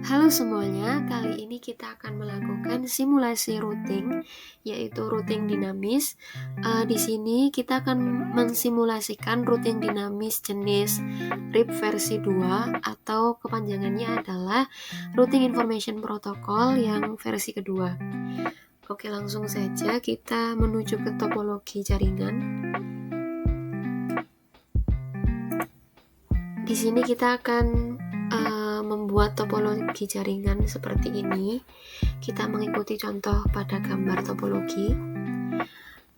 Halo semuanya, kali ini kita akan melakukan simulasi routing, yaitu routing dinamis. Di sini kita akan mensimulasikan routing dinamis jenis RIP versi 2 atau kepanjangannya adalah Routing Information Protocol yang versi kedua. Oke, langsung saja kita menuju ke topologi jaringan. Di sini kita akan membuat topologi jaringan seperti ini. Kita mengikuti contoh pada gambar topologi.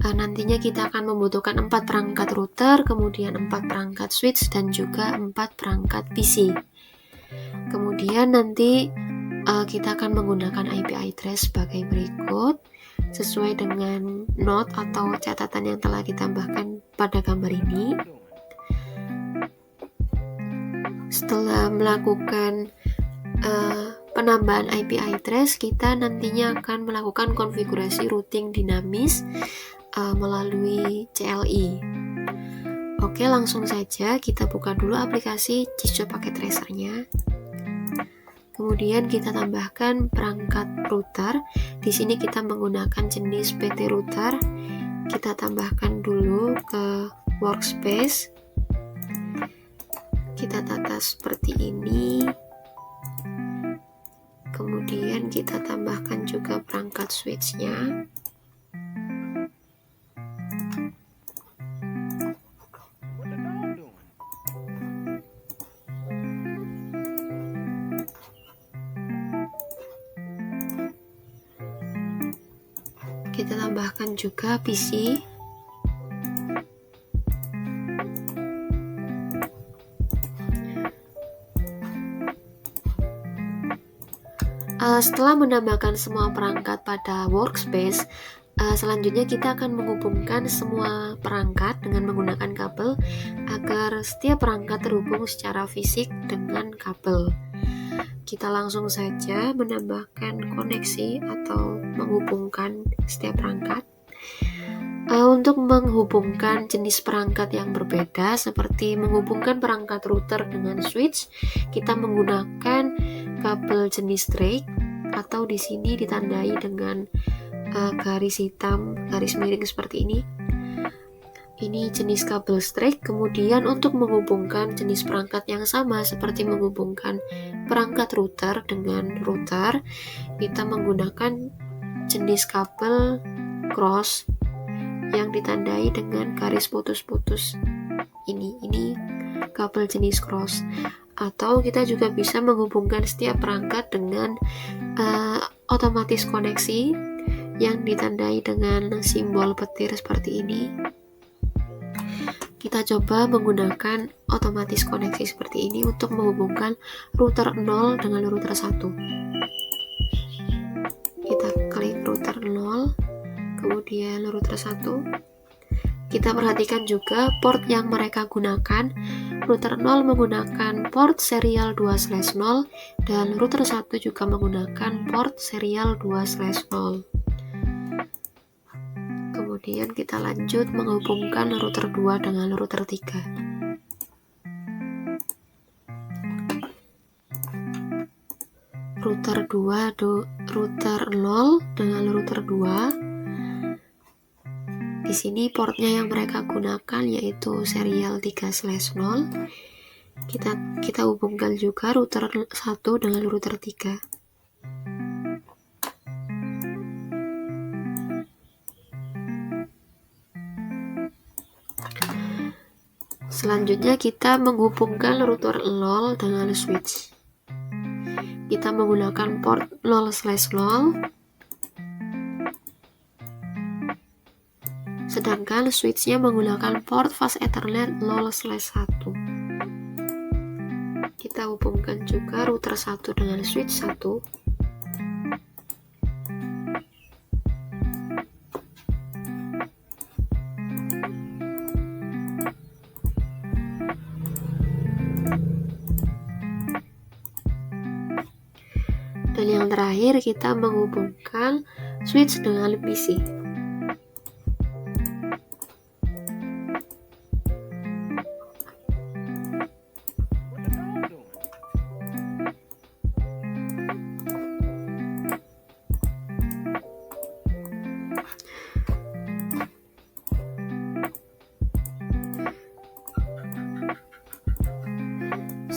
Nantinya kita akan membutuhkan 4 perangkat router, kemudian 4 perangkat switch, dan juga 4 perangkat PC. Kemudian nanti kita akan menggunakan IP address sebagai berikut, sesuai dengan note atau catatan yang telah ditambahkan pada gambar ini. Setelah melakukan penambahan IP address, kita nantinya akan melakukan konfigurasi routing dinamis melalui CLI. Oke, langsung saja kita buka dulu aplikasi Cisco Packet Tracer-nya. Kemudian kita tambahkan perangkat router. Di sini kita menggunakan jenis PT router. Kita tambahkan dulu ke workspace. Kita tata seperti ini. Kemudian kita tambahkan juga perangkat switch-nya. Kita tambahkan juga PC. Setelah menambahkan semua perangkat pada workspace, selanjutnya kita akan menghubungkan semua perangkat dengan menggunakan kabel agar setiap perangkat terhubung secara fisik dengan kabel. Kita langsung saja menambahkan koneksi atau menghubungkan setiap perangkat. Untuk menghubungkan jenis perangkat yang berbeda, seperti menghubungkan perangkat router dengan switch, kita menggunakan kabel jenis drake, atau di sini ditandai dengan garis hitam, garis miring seperti ini. Ini jenis kabel strake. Kemudian untuk menghubungkan jenis perangkat yang sama seperti menghubungkan perangkat router dengan router, kita menggunakan jenis kabel cross yang ditandai dengan garis putus-putus ini kabel jenis cross. Atau kita juga bisa menghubungkan setiap perangkat dengan otomatis koneksi yang ditandai dengan simbol petir seperti ini. Kita coba menggunakan otomatis koneksi seperti ini untuk menghubungkan router 0 dengan router 1. Kita klik router 0, kemudian router 1. Kita perhatikan juga port yang mereka gunakan. Router 0 menggunakan port serial 2/0 dan router 1 juga menggunakan port serial 2/0. Kemudian kita lanjut menghubungkan router 2 dengan router 3. Router 0 dengan router 2. Di sini portnya yang mereka gunakan yaitu serial 3/0. Kita hubungkan juga router 1 dengan router 3. Selanjutnya kita menghubungkan router 0 dengan switch. Kita menggunakan port 0/0. Sedangkan switch-nya menggunakan port fast ethernet 0/1. Kita hubungkan juga router 1 dengan switch 1. Dan yang terakhir kita menghubungkan switch dengan PC.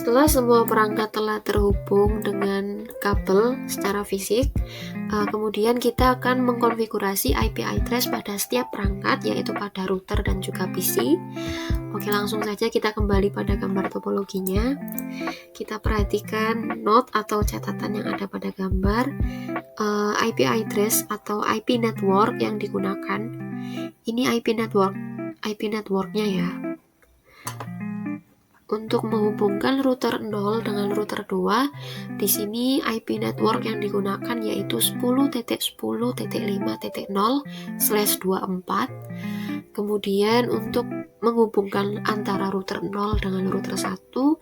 Setelah semua perangkat telah terhubung dengan kabel secara fisik, kemudian kita akan mengkonfigurasi IP address pada setiap perangkat, yaitu pada router dan juga PC. Oke, langsung saja kita kembali pada gambar topologinya. Kita perhatikan note atau catatan yang ada pada gambar. IP address atau IP network yang digunakan. Ini IP networknya ya. Untuk menghubungkan router 0 dengan router 2, di sini IP network yang digunakan yaitu 10.10.5.0/24. Kemudian untuk menghubungkan antara router 0 dengan router 1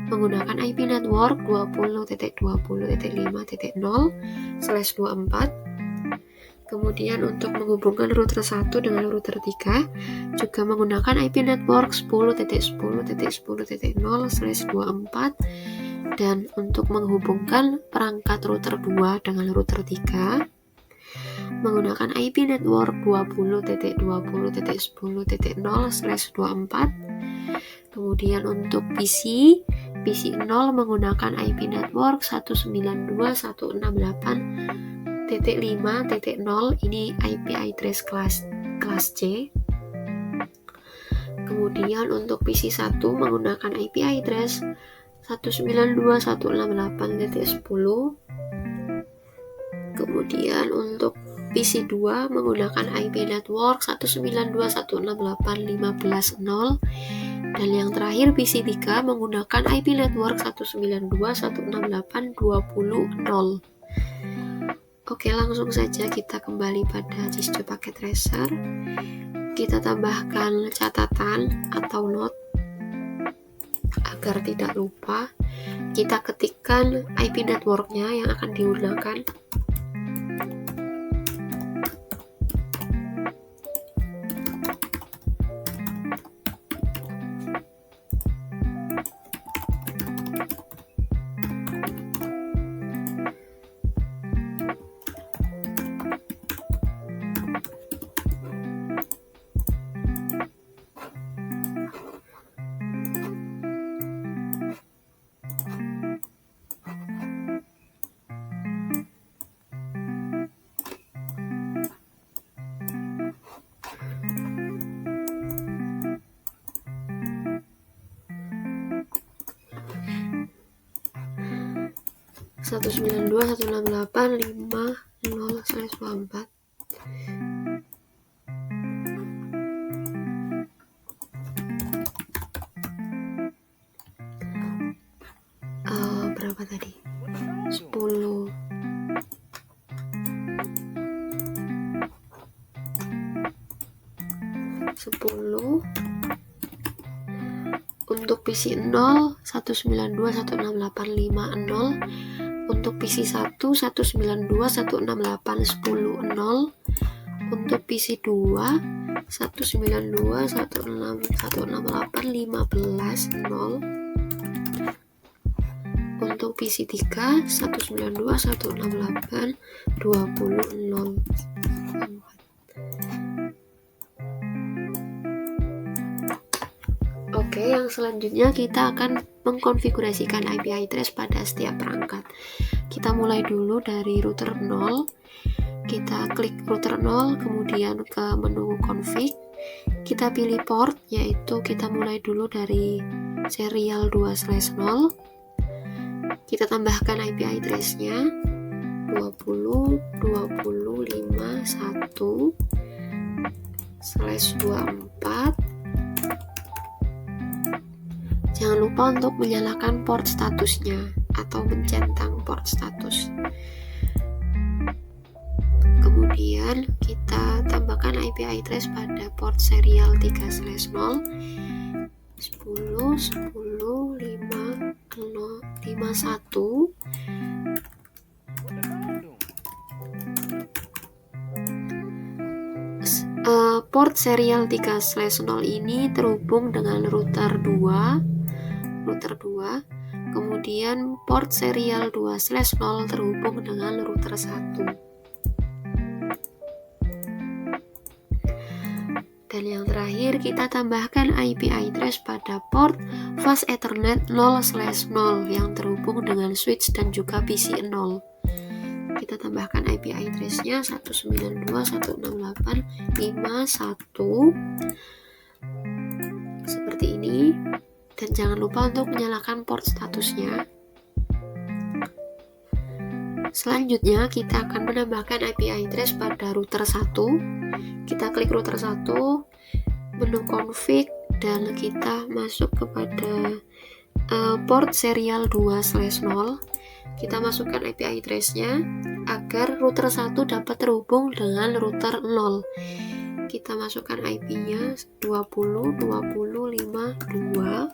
menggunakan IP network 20.20.5.0/24. Kemudian untuk menghubungkan router 1 dengan router 3 juga menggunakan IP network 10.10.10.0/24. Dan untuk menghubungkan perangkat router 2 dengan router 3 menggunakan IP network 20.20.10.0/24. Kemudian untuk PC 0 menggunakan IP network 192.168.5.0, ini IP address kelas C. Kemudian untuk PC 1 menggunakan IP address 192.168.10. Kemudian untuk PC 2 menggunakan IP network 192.168.15.0. Dan yang terakhir PC 3 menggunakan IP network 192.168.20.0. Oke, langsung saja kita kembali pada Cisco Packet Tracer. Kita tambahkan catatan atau note agar tidak lupa. Kita ketikkan IP networknya yang akan digunakan. Satu 192.168.5.0/24. Berapa tadi? 10. Untuk PC 0 192.168.5.0. Untuk PC 1 192.168.10.0. Untuk PC 2 192.168.15.0. Untuk PC 3 192.168.20.0. Oke, yang selanjutnya kita akan mengkonfigurasikan IP address pada setiap perangkat. Kita mulai dulu dari router 0. Kita klik router 0, kemudian ke menu config. Kita pilih port, yaitu kita mulai dulu dari serial 2/0. Kita tambahkan IP address-nya 20.20.51/24. Jangan lupa untuk menyalakan port statusnya atau mencentang port status. Kemudian kita tambahkan IP address pada port serial 3/0 10.10.5.051. Port serial 3/0 ini terhubung dengan router 2. Kemudian port serial 2/0 terhubung dengan router 1. Dan yang terakhir kita tambahkan IP address pada port fast Ethernet 0/0 yang terhubung dengan switch dan juga PC 0. Kita tambahkan IP address-nya 192.168.51 seperti ini. Dan jangan lupa untuk menyalakan port statusnya. Selanjutnya kita akan menambahkan IP address pada router 1. Kita klik router 1, menu config, dan kita masuk kepada port serial 2/0. Kita masukkan IP address-nya agar router 1 dapat terhubung dengan router 0. Kita masukkan IP-nya 20.20.5.2.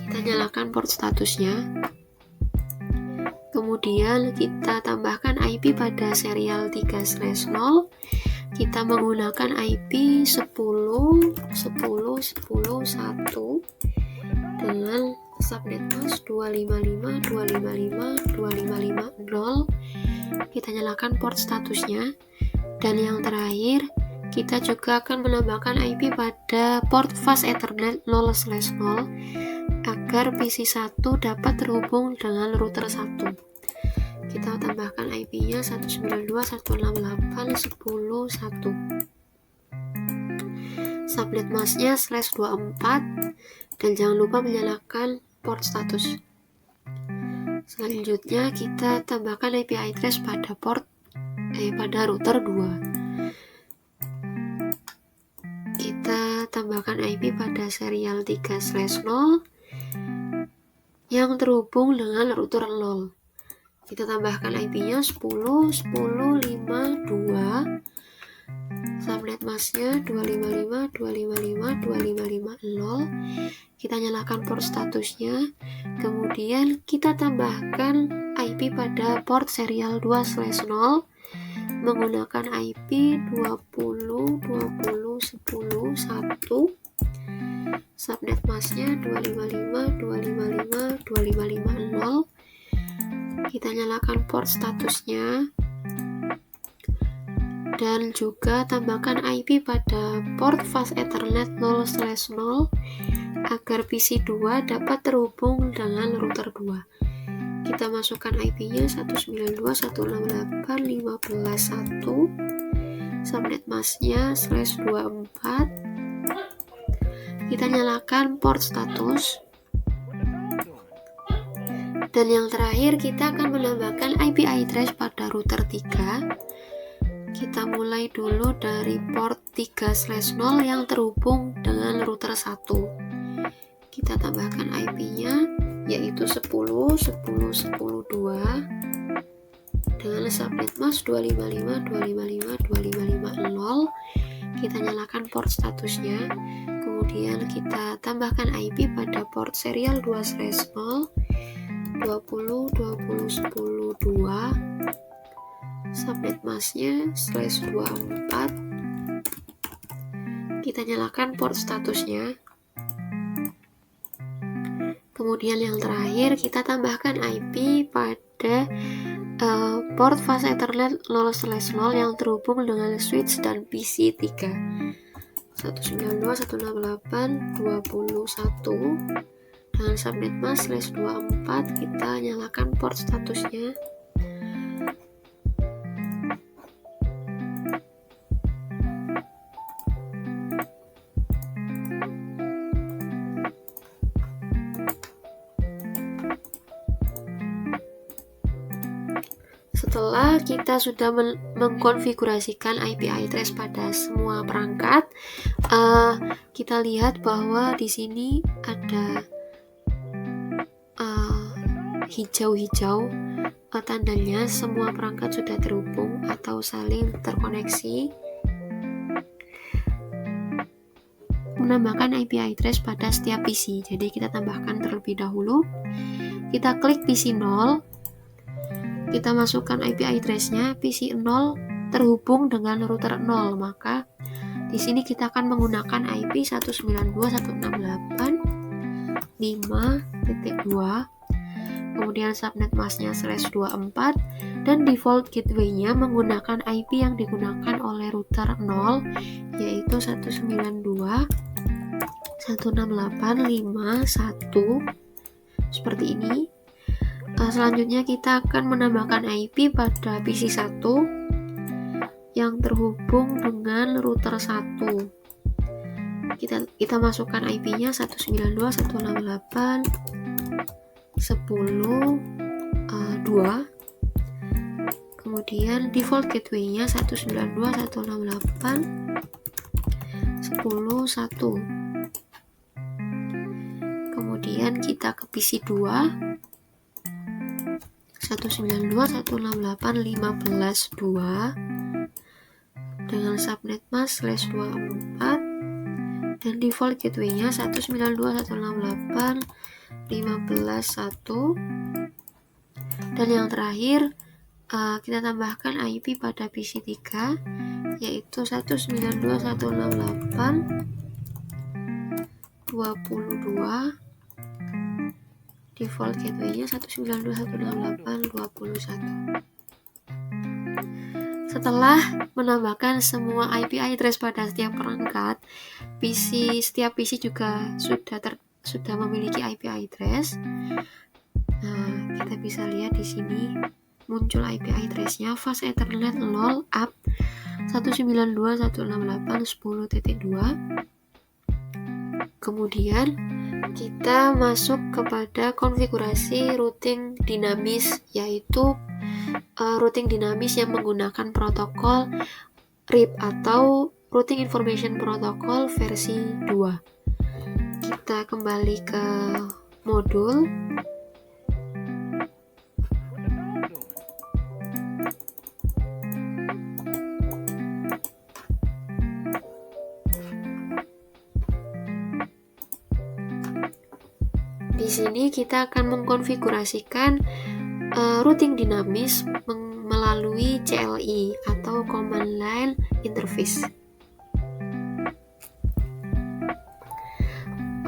Kita nyalakan port statusnya. Kemudian kita tambahkan IP pada serial 3/0. Kita menggunakan IP 10.10.10.1 dengan subnet mask 255.255.255.0. Kita nyalakan port statusnya. Dan yang terakhir, kita juga akan menambahkan IP pada port fast Ethernet 0/0 agar PC 1 dapat terhubung dengan router 1. Kita tambahkan IP-nya 192.168.10.1. Subnet masknya /24, dan jangan lupa menyalakan port status. Selanjutnya kita tambahkan IP address pada pada router 2. Kita tambahkan IP pada serial 3/0 yang terhubung dengan router 0. Kita tambahkan IP-nya 10.10.5.2. Subnet masknya 255.255.255.0. Kita nyalakan port statusnya. Kemudian kita tambahkan IP pada port serial 2/0 menggunakan IP 20.20.10.1. Subnet masknya 255.255.255.0. Kita nyalakan port statusnya. Dan juga tambahkan IP pada port fast Ethernet 0/0 agar PC 2 dapat terhubung dengan router 2. Kita masukkan IP-nya 192.168.15.1. Subnet masknya /24. Kita nyalakan port status. Dan yang terakhir, kita akan menambahkan IP address pada router 3. Kita mulai dulu dari port 3/0 yang terhubung dengan router 1. Kita tambahkan IP-nya yaitu 10.10.10.2 dengan subnet mask 255.255.255.0. Kita nyalakan port statusnya. Kemudian kita tambahkan IP pada port serial 2/0 20.20.10.2. Subnet masknya /24. Kita nyalakan port statusnya. Kemudian yang terakhir, kita tambahkan IP pada port fast Ethernet 0/0 yang terhubung dengan switch dan PC 3 192.168.21 dengan subnet mask /24. Kita nyalakan port statusnya. Setelah kita sudah mengkonfigurasikan IP address pada semua perangkat, kita lihat bahwa di sini ada hijau-hijau, tandanya semua perangkat sudah terhubung atau saling terkoneksi. Menambahkan IP address pada setiap PC. Jadi kita tambahkan terlebih dahulu. Kita klik PC 0. Kita masukkan IP address-nya. PC 0 terhubung dengan router 0, maka di sini kita akan menggunakan IP 192.168.5.2 kemudian subnet masknya /24, dan default gateway-nya menggunakan IP yang digunakan oleh router 0, yaitu 192.168.5.1 seperti ini. Selanjutnya kita akan menambahkan IP pada PC 1 yang terhubung dengan router 1. Kita masukkan IP-nya 192.168.10.2. Kemudian default gateway-nya 192.168.10.1. Kemudian kita ke PC 2 192.168.15.2 dengan subnet mask /24 dan default gateway-nya 192.168.15.1. Dan yang terakhir kita tambahkan IP pada PC 3 yaitu 192.168.22, default gateway-nya 192.168.21. Setelah menambahkan semua IP address pada setiap perangkat, setiap PC juga sudah memiliki IP address. Kita bisa lihat di sini muncul IP address-nya fast ethernet lol up 192.168.10.2. Kemudian kita masuk kepada konfigurasi routing dinamis, yaitu routing dinamis yang menggunakan protokol RIP atau Routing Information Protocol versi 2. Kita kembali ke modul. Di sini kita akan mengkonfigurasikan routing dinamis melalui CLI atau Command Line Interface.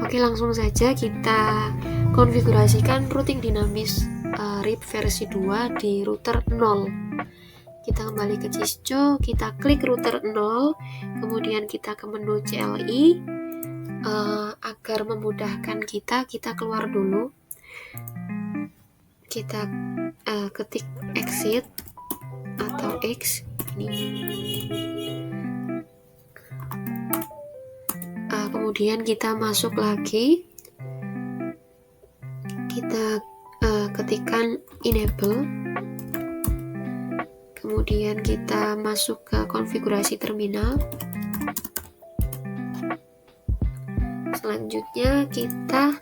Oke, langsung saja kita konfigurasikan routing dinamis RIP versi 2 di router 0. Kita kembali ke Cisco, kita klik router 0, kemudian kita ke menu CLI. Agar memudahkan kita keluar dulu. Kita ketik exit atau X ini. Kemudian kita masuk lagi. Kita ketikkan enable. Kemudian kita masuk ke konfigurasi terminal. Selanjutnya kita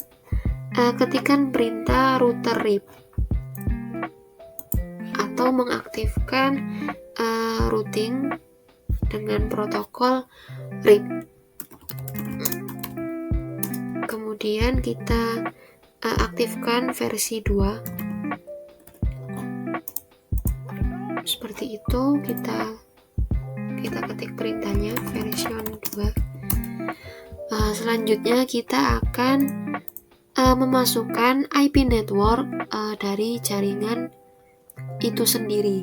ketikkan perintah router RIP atau mengaktifkan routing dengan protokol RIP. Kemudian kita aktifkan versi 2. Seperti itu, kita ketik perintahnya version 2. Selanjutnya kita akan memasukkan IP network dari jaringan itu sendiri.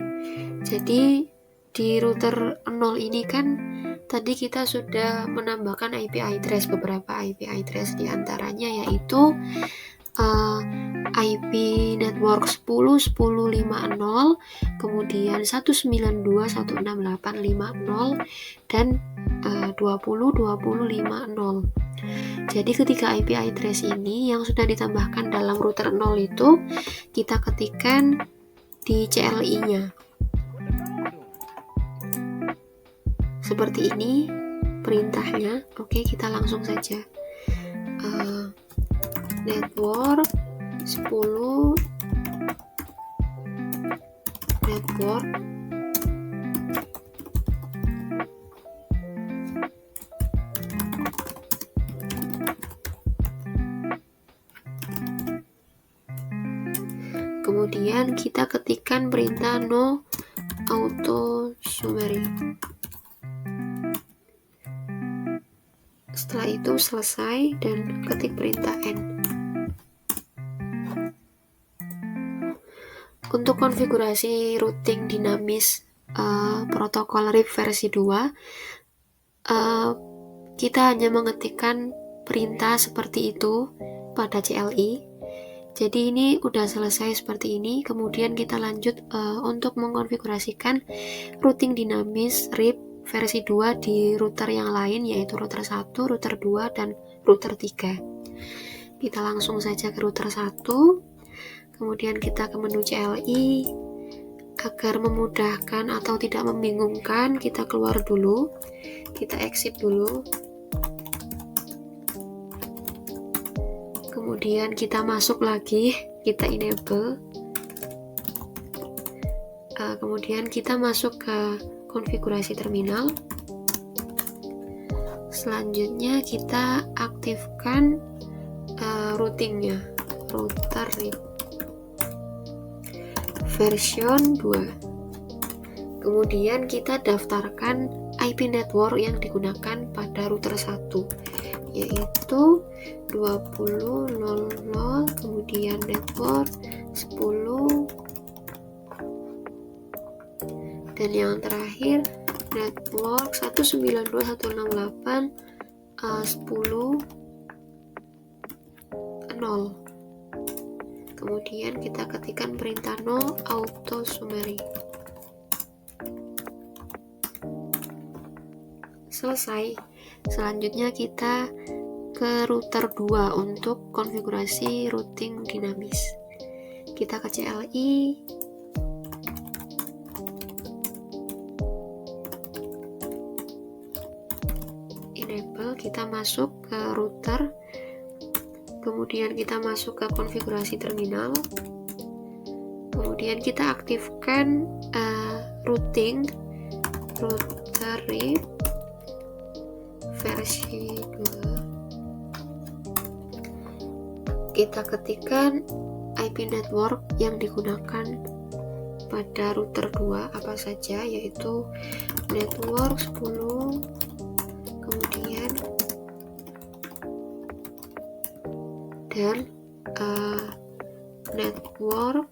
Jadi di router 0 ini kan tadi kita sudah menambahkan IP address, beberapa IP address, diantaranya yaitu IP network 10.10.50, kemudian 192.168.50 dan 20.20.50. Jadi ketika IP address ini yang sudah ditambahkan dalam router 0 itu kita ketikkan di CLI-nya. Seperti ini perintahnya. Oke, kita langsung saja. Network 10 network kemudian kita ketikkan perintah no auto summary. Setelah itu selesai dan ketik perintah N. Untuk konfigurasi routing dinamis protokol RIP versi 2, kita hanya mengetikkan perintah seperti itu pada CLI. Jadi ini udah selesai seperti ini. Kemudian kita lanjut untuk mengkonfigurasikan routing dinamis RIP versi 2 di router yang lain, yaitu router 1, router 2, dan router 3. Kita langsung saja ke router 1. Kemudian kita ke menu CLI. Agar memudahkan atau tidak membingungkan, kita keluar dulu. Kita exit dulu. Kemudian kita masuk lagi, kita enable. Kemudian kita masuk ke konfigurasi terminal. Selanjutnya kita aktifkan routingnya, router RIP version 2. Kemudian kita daftarkan IP network yang digunakan pada router 1, yaitu 20.00, kemudian network 10, dan yang terakhir network 192.168.10.0. Kemudian kita ketikkan perintah no auto summary. Selesai. Selanjutnya kita ke router 2 untuk konfigurasi routing dinamis. Kita ke CLI. Enable, kita masuk ke router. Kemudian kita masuk ke konfigurasi terminal. Kemudian kita aktifkan router RIP versi 2. Kita ketikkan IP network yang digunakan pada router 2 apa saja, yaitu network 10, kemudian dan network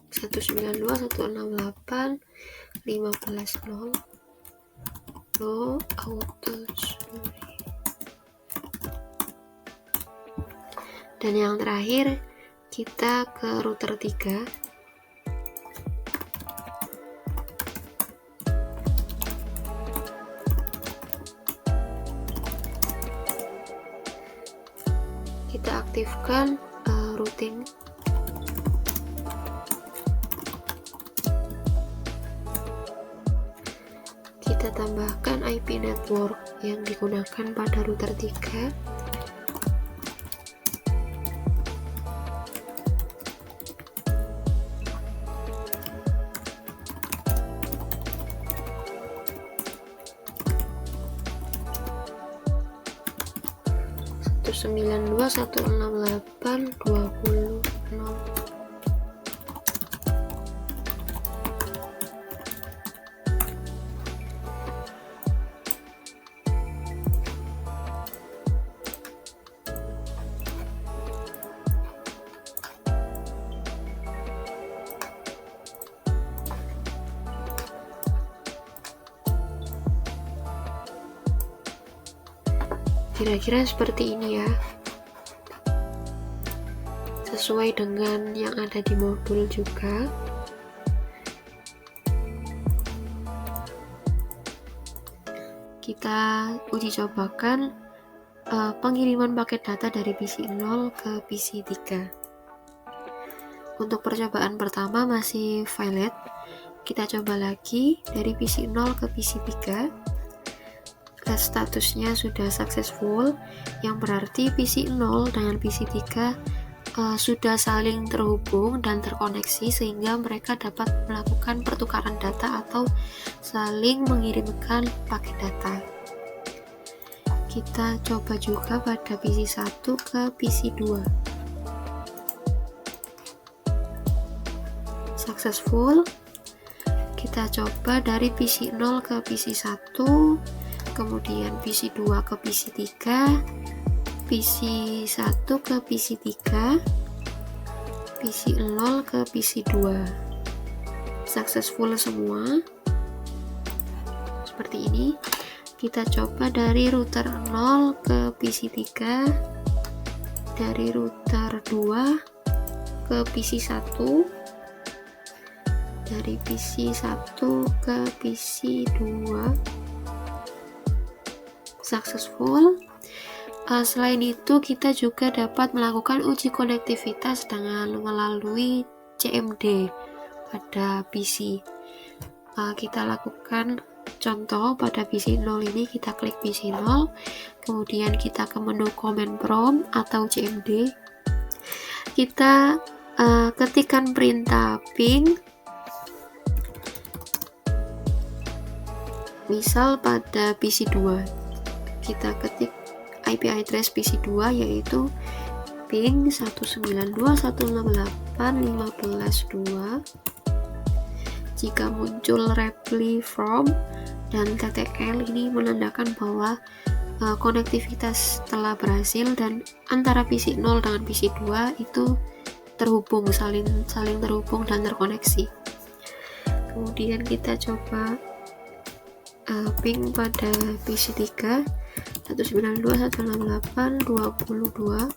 192.168.15.0 no auto summary. Dan yang terakhir kita ke router 3. Kita aktifkan routing. Kita tambahkan IP network yang digunakan pada router 3. Sembilan dua satu enam delapan 20.0. Kira-kira seperti ini ya, sesuai dengan yang ada di modul juga. Kita uji cobakan pengiriman paket data dari PC 0 ke PC 3. Untuk percobaan pertama masih valid. Kita coba lagi dari PC 0 ke PC 3. Statusnya sudah successful, yang berarti PC 0 dengan PC 3 sudah saling terhubung dan terkoneksi sehingga mereka dapat melakukan pertukaran data atau saling mengirimkan paket data. Kita coba juga pada PC 1 ke PC 2. Successful. Kita coba dari PC 0 ke PC 1, kemudian PC 2 ke PC 3, PC 1 ke PC 3, PC 0 ke PC 2. Successful semua. Seperti ini. Kita coba dari router 0 ke PC 3, dari router 2 ke PC 1, dari PC 1 ke PC 2. Successful. Selain itu kita juga dapat melakukan uji konektivitas dengan melalui CMD pada PC. Kita lakukan contoh pada PC 0 ini, kita klik PC 0, kemudian kita ke menu command prompt atau CMD, kita ketikkan perintah ping, misal pada PC 2 kita ketik IP address PC 2 yaitu ping 192.168.15.2. Jika muncul reply from dan TTL, ini menandakan bahwa konektivitas telah berhasil dan antara PC 0 dengan PC 2 itu terhubung, saling terhubung dan terkoneksi. Kemudian kita coba ping pada PC 3 192.168.22.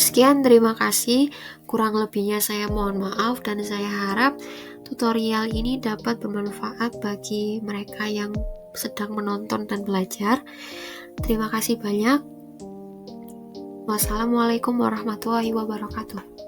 Sekian, terima kasih. Kurang lebihnya saya mohon maaf dan saya harap tutorial ini dapat bermanfaat bagi mereka yang sedang menonton dan belajar. Terima kasih banyak. Wassalamualaikum warahmatullahi wabarakatuh.